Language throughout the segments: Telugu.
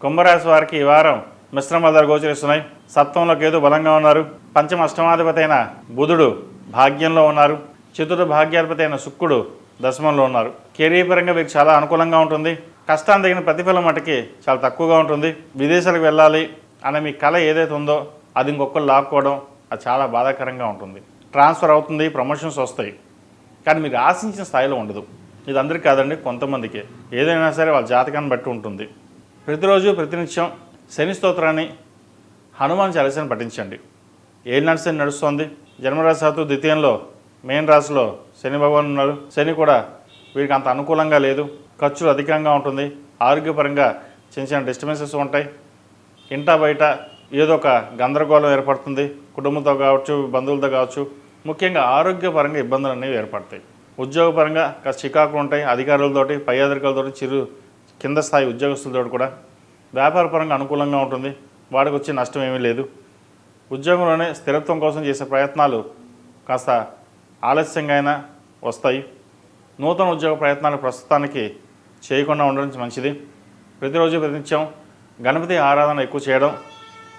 కుంభరాశి వారికి ఈ వారం మిశ్రమ ఫలితాలు గోచరిస్తున్నాయి. సప్తమంలో కేతు బలంగా ఉన్నారు. పంచమ అష్టమాధిపతి అయిన బుధుడు భాగ్యంలో ఉన్నారు. చతుర్థ భాగ్యాధిపతి అయిన శుక్రుడు దశమంలో ఉన్నారు. కెరీర్ పరంగా మీకు చాలా అనుకూలంగా ఉంటుంది. కష్టానికి తగిన ప్రతిఫలం మటుకి చాలా తక్కువగా ఉంటుంది. విదేశాలకు వెళ్ళాలి అనే మీ కళ ఏదైతే ఉందో అది ఇంకొకరు లాక్కోవడం అది చాలా బాధాకరంగా ఉంటుంది. ట్రాన్స్ఫర్ అవుతుంది, ప్రమోషన్స్ వస్తాయి, కానీ మీరు ఆశించిన స్థాయిలో ఉండదు. ఇది అందరికీ కాదండి, కొంతమందికి. ఏదైనా సరే వాళ్ళ జాతకాన్ని బట్టి ఉంటుంది. ప్రతిరోజు ప్రతినిత్యం శని స్తోత్రాన్ని, హనుమాన్ చాలీసాని పఠించండి. ఏలినాటి శని నడుస్తోంది. జన్మరాశి ద్వితీయంలో మేన్ రాశిలో శని భగవాన్ ఉన్నారు. శని కూడా వీరికి అంత అనుకూలంగా లేదు. ఖర్చులు అధికంగా ఉంటుంది. ఆరోగ్యపరంగా చిన్న చిన్న డిస్టర్బెన్సెస్ ఉంటాయి. ఇంటా బయట ఏదో ఒక గందరగోళం ఏర్పడుతుంది. కుటుంబంతో కావచ్చు, బంధువులతో కావచ్చు. ముఖ్యంగా ఆరోగ్యపరంగా ఇబ్బందులు అనేవి ఏర్పడతాయి. ఉద్యోగపరంగా కాస్త చికాకులు ఉంటాయి. అధికారులతోటి, పై అధికారులతోటి, కింద స్థాయి ఉద్యోగస్తులతో కూడా. వ్యాపారపరంగా అనుకూలంగా ఉంటుంది. వాడికి వచ్చే నష్టం ఏమీ లేదు. ఉద్యోగంలోనే స్థిరత్వం కోసం చేసే ప్రయత్నాలు కాస్త ఆలస్యంగా అయినా వస్తాయి. నూతన ఉద్యోగ ప్రయత్నాలు ప్రస్తుతానికి చేయకుండా ఉండడం మంచిది. ప్రతిరోజు ప్రతినిత్యం గణపతి ఆరాధన ఎక్కువ చేయడం,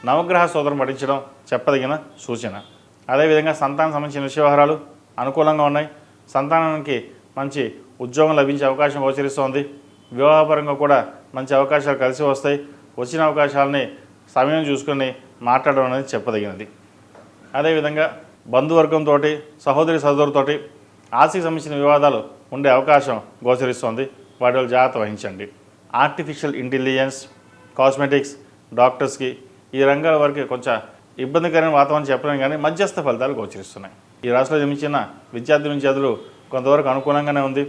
నవగ్రహ స్తోత్రం పఠించడం చెప్పదగిన సూచన. అదేవిధంగా సంతానం సంబంధించిన విషయవహారాలు అనుకూలంగా ఉన్నాయి. సంతానానికి మంచి ఉద్యోగం లభించే అవకాశం గోచరిస్తోంది. వివాహపరంగా కూడా మంచి అవకాశాలు కలిసి వస్తాయి. వచ్చిన అవకాశాలని సమయం చూసుకొని మాట్లాడడం అనేది చెప్పదగినది. అదేవిధంగా బంధువర్గంతో, సహోదరి సహోదరులతోటి ఆస్తికి సంబంధించిన వివాదాలు ఉండే అవకాశం గోచరిస్తోంది. వాటి వల్ల జాగ్రత్త వహించండి. ఆర్టిఫిషియల్ ఇంటెలిజెన్స్, కాస్మెటిక్స్, డాక్టర్స్కి ఈ రంగాల వరకు కొంచెం ఇబ్బందికరమైన వాతావరణం చెప్పడం కానీ మధ్యస్థ ఫలితాలు గోచరిస్తున్నాయి. ఈ రాశిలో జన్మించిన విద్యార్థులు కొంతవరకు అనుకూలంగానే ఉంది.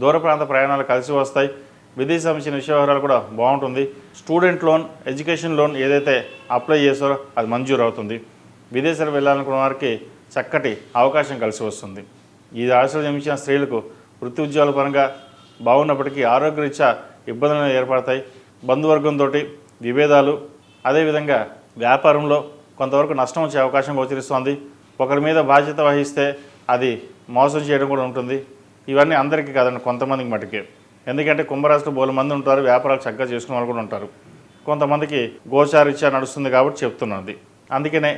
దూర ప్రాంత ప్రయాణాలు కలిసి వస్తాయి. విదేశీ సంబంధించిన విషయవహారాలు కూడా బాగుంటుంది. స్టూడెంట్ లోన్, ఎడ్యుకేషన్ లోన్ ఏదైతే అప్లై చేస్తారో అది మంజూరు అవుతుంది. విదేశాలకు వెళ్ళాలనుకున్న వారికి చక్కటి అవకాశం కలిసి వస్తుంది. ఈ రాశిలో జన్మించిన స్త్రీలకు వృత్తి ఉద్యోగాల పరంగా బాగున్నప్పటికీ ఆరోగ్యరీత్యా ఇబ్బందులు ఏర్పడతాయి. బంధువర్గంతో విభేదాలు, అదేవిధంగా వ్యాపారంలో కొంతవరకు నష్టం వచ్చే అవకాశం గోచరిస్తోంది. ఒకరి మీద బాధ్యత వహిస్తే అది మోసం చేయడం కూడా ఉంటుంది. ఇవన్నీ అందరికీ కాదండి, కొంతమందికి మటుకే. ఎందుకంటే కుంభరాశిలో బోల మంది ఉంటారు, వ్యాపారాలు చక్కగా చేసుకునే వాళ్ళు కూడా ఉంటారు. కొంతమందికి గోచారీత్యా నడుస్తుంది కాబట్టి చెప్తున్నది. అందుకనే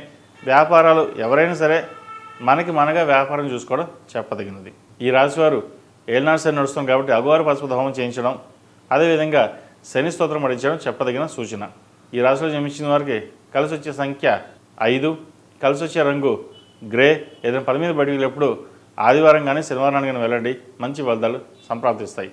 వ్యాపారాలు ఎవరైనా సరే మనగా వ్యాపారం చూసుకోవడం చెప్పదగినది. ఈ రాశివారు ఏలినాటి శని నడుస్తుంది కాబట్టి అఘోర పసుపు హోమం చేయించడం, అదేవిధంగా శని స్తోత్రం పఠించడం చెప్పదగిన సూచన. ఈ రాశిలో జన్మించిన వారికి కలిసి వచ్చే సంఖ్య 5, కలిసి వచ్చే రంగు గ్రే. ఏదైనా పని మీద బయటికి వెళ్ళేప్పుడు ఆదివారం కానీ శనివారాన్ని కానీ వెళ్ళండి, మంచి ఫలితాలు సంప్రాప్తిస్తాయి.